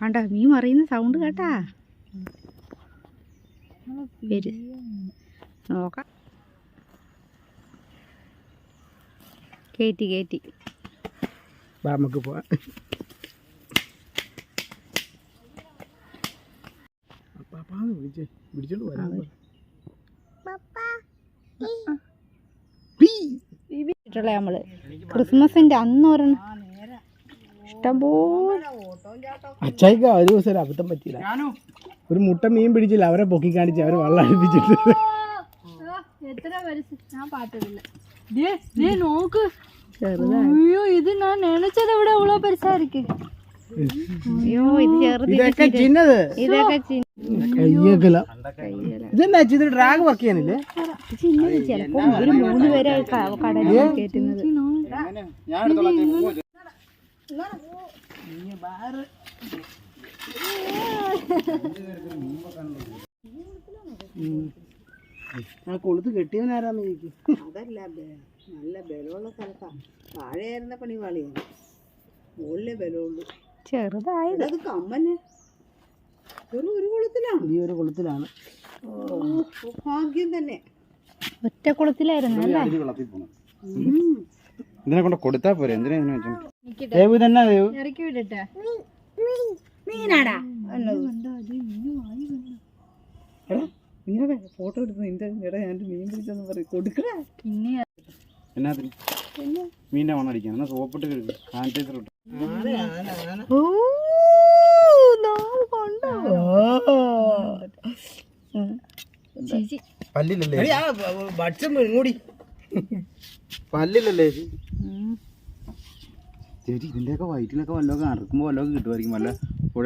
കണ്ട മീൻ മറിയുന്ന സൗണ്ട് കേട്ടാ. നോക്കാം. കേറ്റി നമുക്ക് പോവാം. പിടിച്ചോണ്ട് വരാം. നമ്മള് ക്രിസ്മസിന്റെ അന്ന് ഒരെണ്ണം ഇഷ്ടംപോലെ. അച്ചായിക്ക് ഒരു ദിവസം അബദ്ധം പറ്റിയില്ല. ഒരു മുട്ട മീൻ പിടിച്ചില്ല, അവരെ പൊക്കി കാണിച്ച് അവര് വെള്ളം അടുപ്പിച്ചിട്ട്. അയ്യോ ഇത് ഞാൻ നിனைச்சதை விட எவ்வளவு பெருசா இருக்கு. അയ്യോ ഇത് ചെറുത്. ഇതൊക്കെ ചിന്നത്. ഇതൊക്കെ കയ്യകല. ഇതെന്താ ഇത് ഡ്രാഗ് വർക്ക് ചെയ്യാനില്ലേ? ചിന്നത് ചിലപ്പോ ഒരു 3 പേരെ കടലിൽ കയറ്റുന്നത്. കൊളുത്ത് കെട്ടിയവനാരാന്ന് ചോദിക്കും. അതല്ല, നല്ല ബലമുള്ള സ്ഥലത്താണ്. താഴെയായിരുന്ന പണി പാളിയാണ്, മുകളിലെ ബലമുള്ളൂ. ചെറുതായത് അത് കമ്മന് ഒരു കുളത്തിലാണ്. ഈ ഒരു കുളത്തിലാണ്. ഭാഗ്യം തന്നെ. ഒറ്റ കുളത്തിലായിരുന്നു അല്ലേ? ഇതിനെ കൊണ്ട് കൊടുത്താ പോരെ. എന്തിനാ ഇറക്കി വിടട്ടെ. മീനാടാ ഫോട്ടോ എടുത്ത് നിന്റെ ഇട ഞാൻ മീൻ പിടിച്ചെന്ന് പറയും കൊടുക്കണ. എന്നാത്തിന് മീൻ്റെ മണം അടിക്കാൻ എന്നാ സോപ്പിട്ട് സാനിറ്റൈസർ ഇട്ടു. പല്ലില്ലല്ലേ ഇങ്ങോടി, പല്ലില്ലല്ലേ ചേച്ചി? ഇതിന്റെയൊക്കെ വയറ്റിലൊക്കെ വല്ലതൊക്കെ അറക്കുമ്പോ വല്ലതൊക്കെ കിട്ടുമായിരിക്കും. വല്ല പുഴ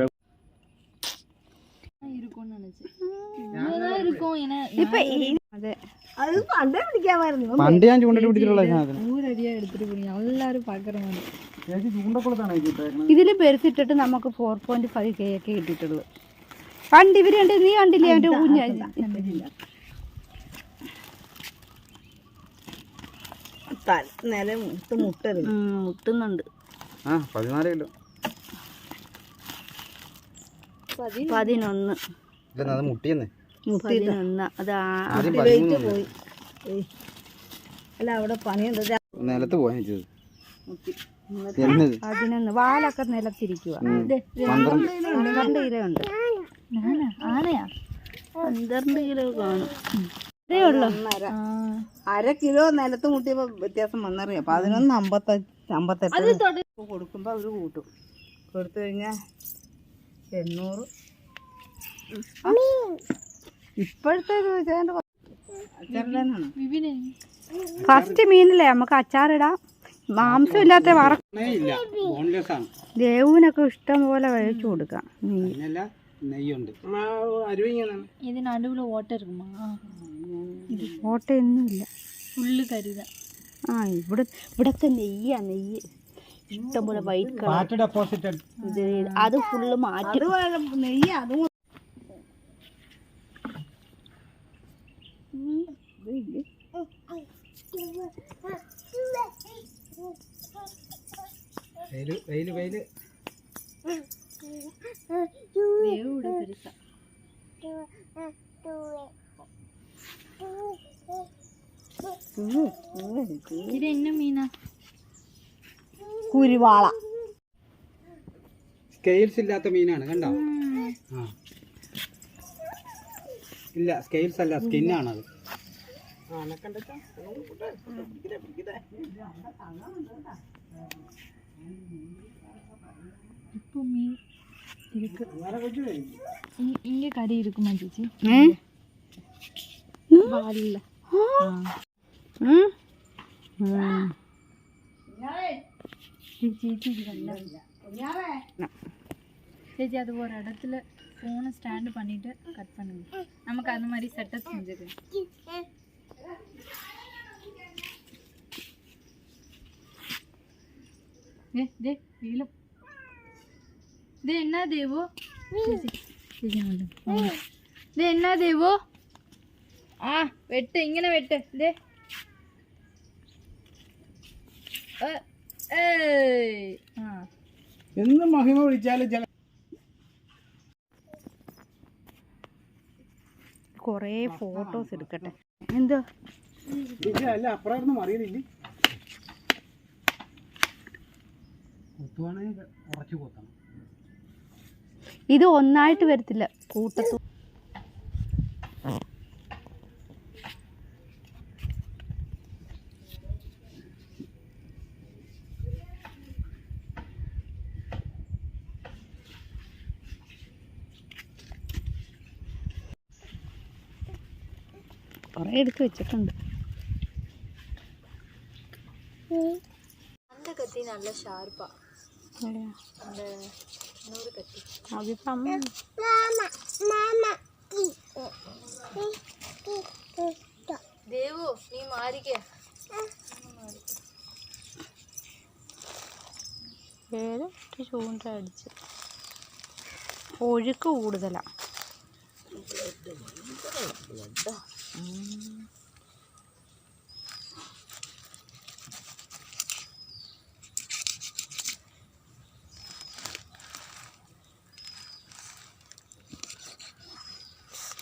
പണ്ട് ഞാൻ ചൂണ്ടിട്ട് പിടിച്ചിട്ടുള്ള സാധനം. ഇതില് പെരുത്തിട്ടിട്ട് നമുക്ക് 4.5 K ഒക്കെ കിട്ടിയിട്ടുള്ളു. പണ്ട് ഇവര് കണ്ട്, നീ കണ്ടില്ലേ അവന്റെ കുഞ്ഞ നില മുട്ടുന്നുണ്ട്. 14 കിലോ 11 മുട്ടിയെന്നേ 11. അത് പോയി. അല്ല അവിടെ പണിയുണ്ട്. നിലത്ത് പോയാ 11. വാലൊക്കെ നിലത്തിരിക്കുക. 12 കിലോ ഉണ്ട്. ആനയാ 12 കിലോ കാണും. ഇതേ ഉള്ളു. 1/2 കിലോ നിലത്ത് മുട്ടിയപ്പോ വ്യത്യാസം വന്നറിയാം. 11.58 കൊടുക്കുമ്പോ അവര് കൂട്ടും. കൊടുത്തു കഴിഞ്ഞാ 800. ഇപ്പോഴത്തെ ഫസ്റ്റ് മീനില്ലേ നമുക്ക് അച്ചാറിടാം. മാംസം ഇല്ലാത്ത ദേവുവിനൊക്കെ ഇഷ്ടം പോലെ കഴിച്ചു കൊടുക്കാം. ഇതിനടുവില് ഓട്ട இருக்குமா? ഓട്ടയൊന്നുമില്ല, ഫുള്ള് കരുത. ഇവിടത്തെ നെയ്യ് ഇഷ്ടംപോലെ വൈറ്റ് കളർ. അത് ഫുള്ള് മാറ്റി നെയ്യ് അതും ഇത് എന്ന മീനാ? കുരുവാള. സ്കെയിൽസ് ഇല്ലാത്ത മീനാണ്, കണ്ടോ? ഇല്ല, സ്കെയിൽസ് അല്ല, സ്കിന്നാണത്. இப்போ மீன் இருக்கு. இங்க கறி இருக்குமா ചേച്ചി? വാലില്ല. ചേച്ചി அது ஒரு இடத்துல ஃபோனை ஸ்டாண்ட் பண்ணிட்டு கட் பண்ணுங்க. நமக்கு அந்த மாதிரி செட்டப் செஞ்சது. ദേ വീലും. ഇത് എന്നാ ദേവോ? ഇത് എന്നാ ദേവോ? ആ വെട്ട്, ഇങ്ങനെ വെട്ട്. ദേ എന്ന് മഹിമ വിളിച്ചാലും ചില കുറേ ഫോട്ടോസ് എടുക്കട്ടെ. എന്തോ അല്ല അപ്പുറം അറിയുന്നില്ല. കുത്തുവാണെങ്കിൽ ഉറച്ചു കൊത്തണം. ഇത് ഒന്നായിട്ട് വരത്തില്ല, കൂട്ടത്തു. കുറേ എടുത്ത് വെച്ചിട്ടുണ്ട്. കത്തി നല്ല ഷാർപ്പാ. അതിപ്പം ദേവു നീ മാറിക്കേ. ഏത് ചൂണ്ട അടിച്ച് ഒഴുക്ക് കൂടുതലാ.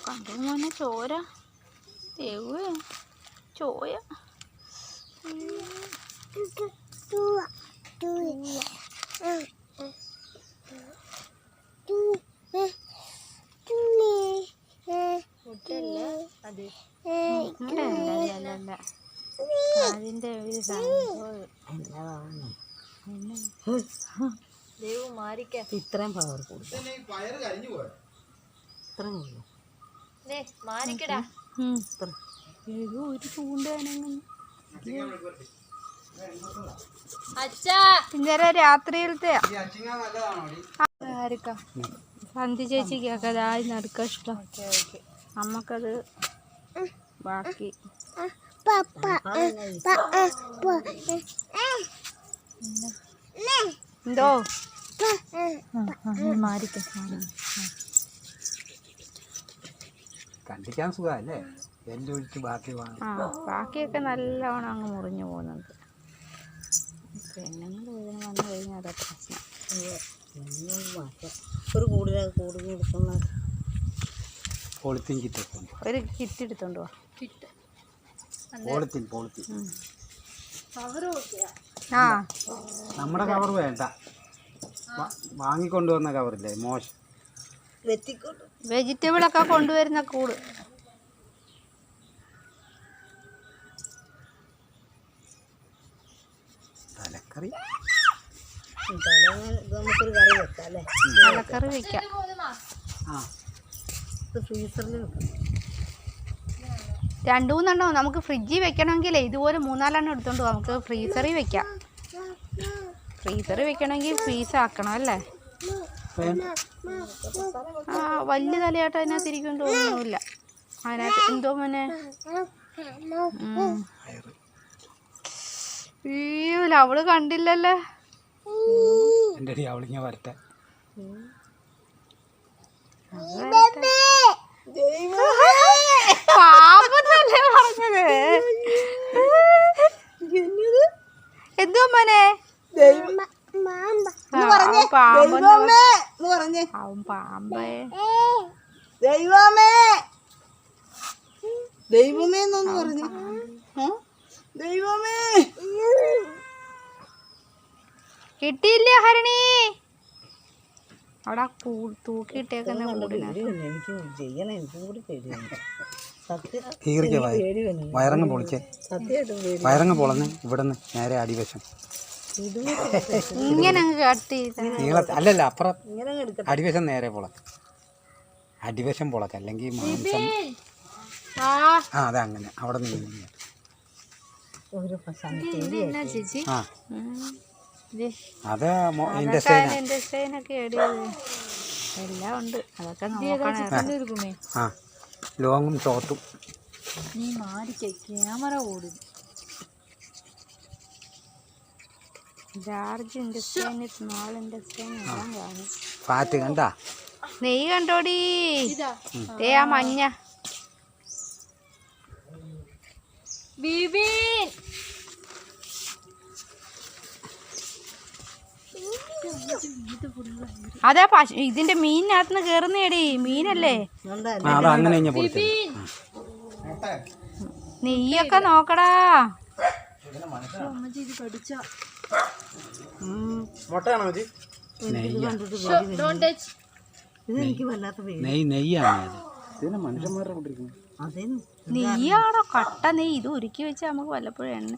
കണ്ടു മോനെ ചോര. ദേവ് ചോയ. അതിന്റെ ഒരു ദേവു മാറിക്കേ. ഇത്രയും പവർ കൂടുതൽ. മാറിക്കടാ. ഒരു ചൂണ്ടാനങ്ങനെ അച്ഛാ ഇന്നലെ രാത്രിയിലത്തെ സന്ധി ചേച്ചിക്കൊക്കെ അതായി നടക്കാൻ ഇഷ്ടം. നമ്മക്കത് ബാക്കി. എന്തോ മാറിക്ക. കണ്ടിക്കാൻ സുഖല്ലേ. എല്ലൊഴിച്ച് ബാക്കി ബാക്കിയൊക്കെ നല്ലവണ്ണം അങ്ങ് മുറിഞ്ഞു പോകുന്നുണ്ട്. പെണ്ണുങ്ങൾ ഇതിന് വന്നു കഴിഞ്ഞാൽ അതാ പ്രശ്നം. ഒരു കൂടുതൽ കൊടുക്കുന്ന പോളിത്തീൻ കിറ്റ്. ഒരു കിറ്റ് എടുത്തോണ്ട് പോവാ. കിറ്റ് പോളിത്തീൻ ആ നമ്മുടെ കവർ വേണ്ട. വാങ്ങിക്കൊണ്ടുവന്ന കവറില്ലേ മോശം. വെജിറ്റബിളൊക്കെ കൊണ്ടുവരുന്ന കൂട്. തലക്കറി നമുക്കൊരു കറി വെക്കാം അല്ലേ? തലക്കറി വെക്കാം. ഫ്രീസറിൽ രണ്ടു മൂന്നെണ്ണോ നമുക്ക് ഫ്രിഡ്ജിൽ വെക്കണമെങ്കിൽ ഇതുപോലെ 3-4 എടുത്തോണ്ട് നമുക്ക് ഫ്രീസറിൽ വെക്കാം. ഫ്രീസറിൽ വെക്കണമെങ്കിൽ ഫ്രീസ് ആക്കണം അല്ലേ? ആ വലിയ തലയായിട്ട് അതിനകത്ത് ഇരിക്കും തോന്നുന്നില്ല. അതിനകത്ത് എന്തോ മോനെ. അയ്യോ അവള് കണ്ടില്ലല്ലേ. വരട്ടെ. പാമ്പല്ലേ പറഞ്ഞത്. എന്തോ മോനെ അവൻ പാമ്പേ. ദൈവമേ ദൈവമേ എന്നൊന്ന് പറഞ്ഞു. ദൈവമേ കിട്ടിയില്ല ഹരണി. അവിടെ തൂക്കിയിട്ടേക്കുന്ന വയറങ്ങ് പൊളിച്ചേ. വയറങ്ങ് പൊളന്ന് ഇവിടുന്ന് നേരെ അടിവശം ഇങ്ങനെ കട്ട് അല്ലല്ല അപ്പുറം അടിവശം നേരെ പൊളക്ക്. അടിവശം പൊളക്ക് അല്ലെങ്കിൽ മാംസം. അതെ അങ്ങനെ അവിടെ നിന്ന്. ചേച്ചി അത് ഇൻഡസ്ട്രീനൊക്കെ എല്ലാം ഉണ്ട്. അതൊക്കെ നോക്കണം. ലോങ്ങും ഷോർട്ടും. നീ മാറിക്കേ. ക്യാമറ ഓടും. ജാർജ് ഇൻഡസ്ട്രീന് സ്മോൾ ഇൻഡസ്ട്രീന് എല്ലാം കാണും. ഫാറ്റ് കണ്ടാ നെയ്യ് കണ്ടോടി. ആ മഞ്ഞ ബീബി അതാ പശു ഇതിന്റെ മീനിനകത്തുനിന്ന് കേറുന്നേടി മീനല്ലേ നെയ്യൊക്കെ നോക്കടാ. നെയ്യാണോ കട്ട നെയ്യ് ഇത് ഉരുക്കി വെച്ചാൽ നമുക്ക് വല്ലപ്പോഴും എണ്ണ